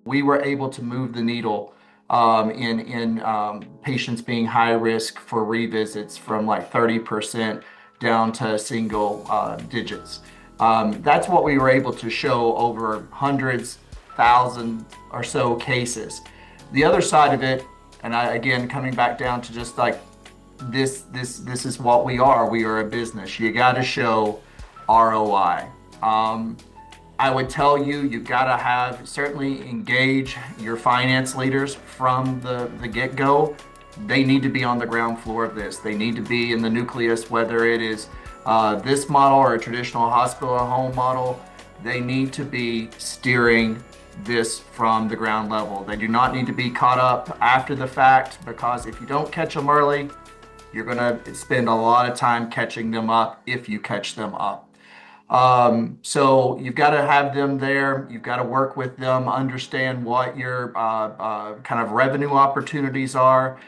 we were able to move the needle in patients being high risk for revisits from like 30% down to single digits. That's what we were able to show over hundreds, thousands or so cases. The other side of it, and again, coming back down to just like this is what we are. We are a business. You got to show ROI. I would tell you, you've got to certainly engage your finance leaders from the get-go. They need to be on the ground floor of this. They need to be in the nucleus, whether it is this model or a traditional hospital at home model. They need to be steering this from the ground level. They do not need to be caught up after the fact, because if you don't catch them early, you're going to spend a lot of time catching them up if you catch them up. So you've got to have them there. You've got to work with them, understand what your kind of revenue opportunities are.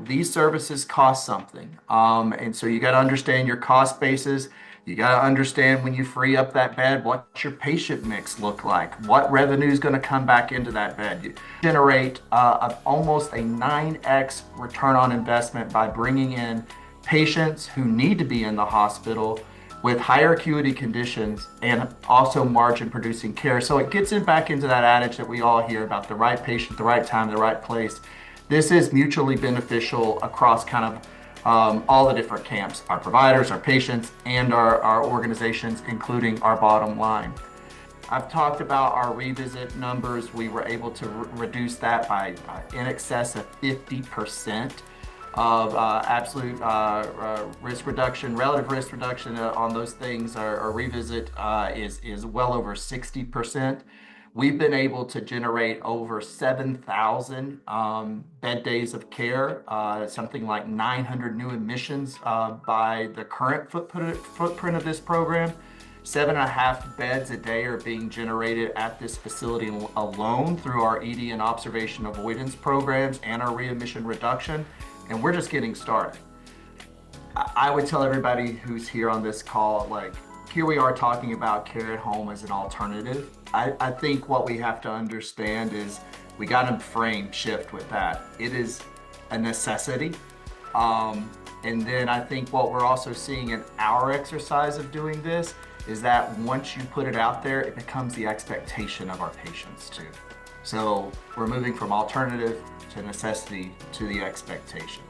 These services cost something. And so you got to understand your cost basis. You got to understand when you free up that bed, what's your patient mix look like? What revenue is going to come back into that bed? You generate almost a 9x return on investment by bringing in patients who need to be in the hospital with higher acuity conditions and also margin producing care. So it gets back into that adage that we all hear about the right patient, the right time, the right place. This is mutually beneficial across kind of all the different camps, our providers, our patients, and our organizations, including our bottom line. I've talked about our revisit numbers. We were able to reduce that by in excess of 50% of absolute risk reduction, relative risk reduction on those things. Our revisit is well over 60%. We've been able to generate over 7,000 bed days of care, something like 900 new admissions by the current footprint of this program. 7.5 beds a day are being generated at this facility alone through our ED and observation avoidance programs and our readmission reduction. And we're just getting started. I would tell everybody who's here on this call, like, here we are talking about care at home as an alternative. I think what we have to understand is we got to frame shift with that. It is a necessity. And then I think what we're also seeing in our exercise of doing this is that once you put it out there, it becomes the expectation of our patients too. So we're moving from alternative to necessity to the expectation.